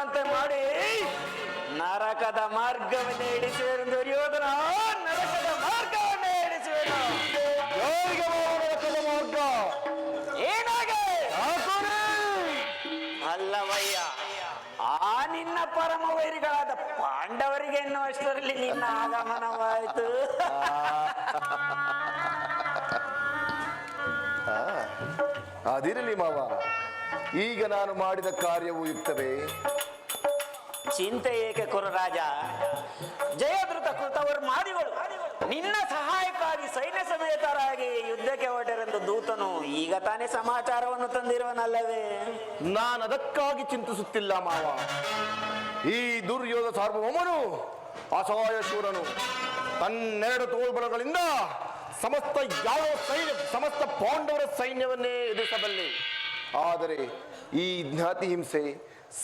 ಎನ್ನುವಂತೆ ಮಾಡಿ ನರಕದ ಮಾರ್ಗವನ್ನೇ ಹಿಡಿಸುವೆನು ದುರ್ಯೋಧನ, ನರಕದ ಮಾರ್ಗವನ್ನೇ ಹಿಡಿಸುವೆನು. ನರಕದ ಮಾರ್ಗ ಏನಾಗೆ ಅಲ್ಲವಯ್ಯ, ಆ ನಿನ್ನ ಪರಮ ವೈರಿಗಳಾದ ಪಾಂಡವರಿಗೆ ಎನ್ನುವಷ್ಟರಲ್ಲಿ ನಿನ್ನ ಆಗಮನವಾಯಿತು. ಅದಿರಲಿ ಮಾವ, ಈಗ ನಾನು ಮಾಡಿದ ಕಾರ್ಯವು ಯುಕ್ತವೇ? ಚಿಂತೆ ಏಕೆ ಕುರುರಾಜ? ಜಯದ್ರುತ ಕೃತವರು ಮಾದಿಗಳು ನಿನ್ನ ಸಹಾಯಕ್ಕಾಗಿ ಸೈನ್ಯ ಸಮೇತರಾಗಿ ಯುದ್ಧಕ್ಕೆ ಹೊರಟರೆಂದು ದೂತನು ಈಗ ತಾನೇ ಸಮಾಚಾರವನ್ನು ತಂದಿರುವನಲ್ಲವೇ? ನಾನು ಅದಕ್ಕಾಗಿ ಚಿಂತಿಸುತ್ತಿಲ್ಲ ಮಾವ. ಈ ದುರ್ಯೋಧ ಸಾರ್ವಭೌಮನು ಅಸಹಾಯ ಶೂರನು. ತನ್ನೆರಡು ತೋಳ್ಬಲಗಳಿಂದ ಸಮಸ್ತ ಪಾಂಡವರ ಸೈನ್ಯವನ್ನೇ ಎದುರಿಸಬಲ್ಲೆ. ಆದರೆ ಈ ಜ್ಞಾತಿ ಹಿಂಸೆ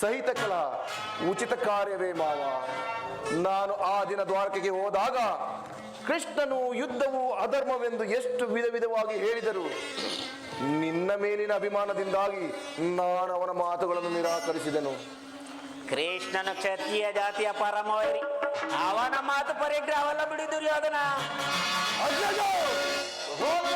ಸಹಿತ ಕಲ ಉಚಿತ ಕಾರ್ಯವೇ ಮಾವ. ನಾನು ಆ ದಿನ ದ್ವಾರಕೆಗೆ ಹೋದಾಗ ಕೃಷ್ಣನು ಯುದ್ಧವು ಅಧರ್ಮವೆಂದು ಎಷ್ಟು ವಿಧ ವಿಧವಾಗಿ ಹೇಳಿದರು. ನಿನ್ನ ಮೇಲಿನ ಅಭಿಮಾನದಿಂದಾಗಿ ನಾನು ಅವನ ಮಾತುಗಳನ್ನು ನಿರಾಕರಿಸಿದನು. ಕೃಷ್ಣನು ಕ್ಷತ್ರಿಯ ಜಾತಿಯ ಪರಮವೈರಿ, ಅವನ ಮಾತು ಪರಿಗ್ರಹವಲ್ಲ ಬಿಡಿ ದುರ್ಯೋಧನ. ಹೋದ್ರ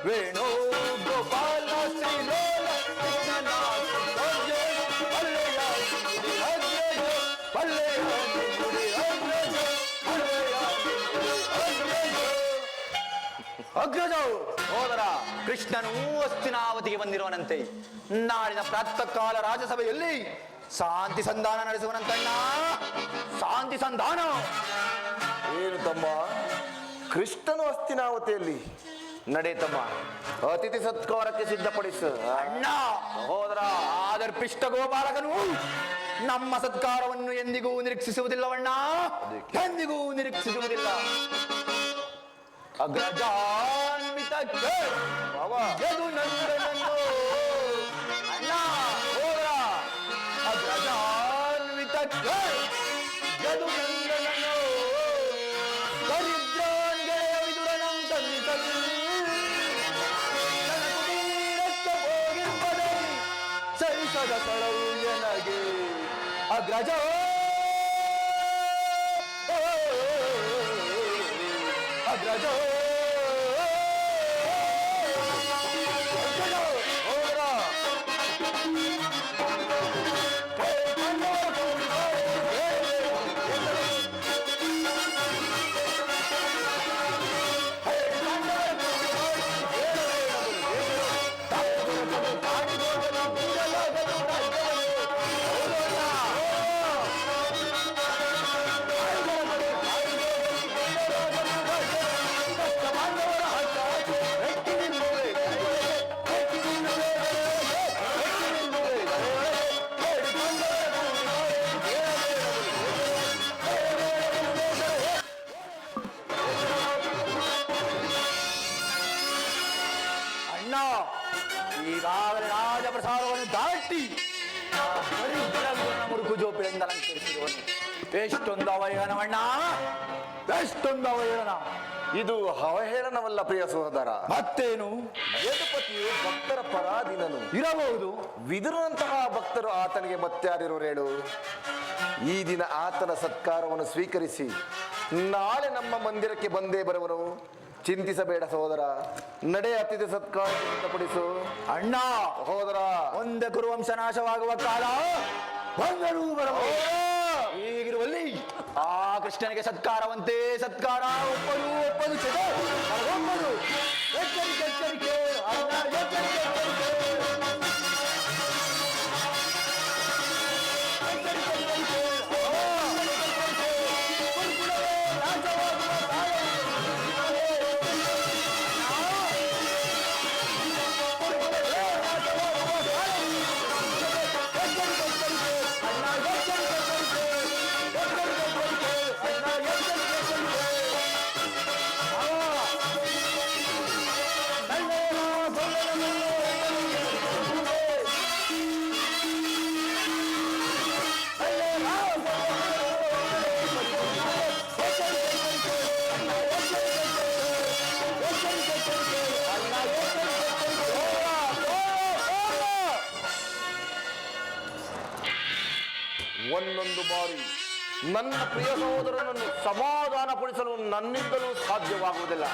ವೇಣು ಗೋಪಾಲ ಅಗ್ರಜ ಹೋದರ ಕೃಷ್ಣನು ಹಸ್ತಿನಾವತಿಗೆ ಬಂದಿರುವನಂತೆ. ನಾಳಿನ ಪ್ರಾತಃ ಕಾಲ ರಾಜಸಭೆಯಲ್ಲಿ ಶಾಂತಿ ಸಂಧಾನ ನಡೆಸುವನಂತಣ್ಣ. ಶಾಂತಿ ಸಂಧಾನ ಏನು ತಮ್ಮ? ಕೃಷ್ಣನು ಹಸ್ತಿನಾವತಿಯಲ್ಲಿ? ನಡೆ ತಮ್ಮ, ಅತಿಥಿ ಸತ್ಕಾರಕ್ಕೆ ಸಿದ್ಧಪಡಿಸು. ಅಣ್ಣ ಹೋದರ ಆದರ್ಪಿಷ್ಟ ಗೋಪಾಲಕನು ನಮ್ಮ ಸತ್ಕಾರವನ್ನು ಎಂದಿಗೂ ನಿರೀಕ್ಷಿಸುವುದಿಲ್ಲವಣ್ಣ, ಎಂದಿಗೂ ನಿರೀಕ್ಷಿಸುವುದಿಲ್ಲ. ಅಗ್ರಜಾನ್ವಿತಕ್ಕೆ ಯದು ನಂದನನ್ನು ಅಣ್ಣ ಹೋದರ ಅಗ್ರಜಾನ್ವಿತಕ್ಕೆ ಯದು ನಂದನನ್ನು ದರಿದ್ರಾಂಗೆ ವಿದುರನಂ ತಂದಿತಲ್ಲಿ ನನ್ನ ಕುಟೀರಕ್ಕೆ ಹೋಗಿರ್ಪದೆ ಸರಿಸದ ಸ್ಥಳವು ಎನಗೆ ಅಗ್ರಜ ಅಗ್ರಜ ಈಗಾಗಲೇ ರಾಜಪ್ರಸಾದವನ್ನು ದಾಟಿ ಮುರುಕು ಜೋಪಿನಿಂದ ಅಲಂಕರಿಸಿರುವನು. ಎಷ್ಟೊಂದು ಅವಹೇಳನವಣ್ಣ, ಎಷ್ಟೊಂದು ಅವಹೇಳನ! ಇದು ಅವಹೇಳನವಲ್ಲ ಪ್ರಿಯ ಸಹೋದರ. ಮತ್ತೇನು? ಯದುಪತಿಯು ಭಕ್ತರ ಪರಾಧೀನನು ಇರಬಹುದು. ವಿದುರನಂತಹ ಭಕ್ತರು ಆತನಿಗೆ ಮತ್ತಾರಿರೋರು ಹೇಳು? ಈ ದಿನ ಆತನ ಸತ್ಕಾರವನ್ನು ಸ್ವೀಕರಿಸಿ ನಾಳೆ ನಮ್ಮ ಮಂದಿರಕ್ಕೆ ಬಂದೇ ಬರುವನು. ಚಿಂತಿಸಬೇಡ ಸಹೋದರ. ನಡೆ ಅತಿಥಿ ಸತ್ಕಾರ ಸಿದ್ಧಪಡಿಸು. ಅಣ್ಣ, ಸಹೋದರ, ಒಂದೇ ಕುರುವಂಶ ನಾಶವಾಗುವ ಕಾಲ ಬಂದರೂ ಬರಬಹುದು. ಹೀಗಿರುವಲ್ಲಿ ಆ ಕೃಷ್ಣನಿಗೆ ಸತ್ಕಾರವಂತೆ ಸತ್ಕಾರ ಒಪ್ಪದು ಒಪ್ಪದು ಒಪ್ಪದು. ಎಚ್ಚರಿಕೆ ಎಚ್ಚರಿಕೆ ಅಣ್ಣ, ಎಚ್ಚರಿಕೆ ಎಚ್ಚರಿಕೆ. ಒಂದೊಂದು ಬಾರಿ ನನ್ನ ಪ್ರಿಯ ಸಹೋದರನನ್ನು ಸಮಾಧಾನಪಡಿಸಲು ನನ್ನಿಂದಲೂ ಸಾಧ್ಯವಾಗುವುದಿಲ್ಲ.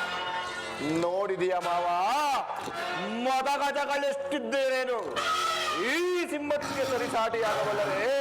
ನೋಡಿದೆಯಾ ಮಾವ, ಮದಗಜಗಳೆಷ್ಟಿದ್ದೇನೇನು ಈ ಸಿಂಹಕ್ಕೆ ಸರಿಸಾಟಿಯಾಗಬಲ್ಲರೇ?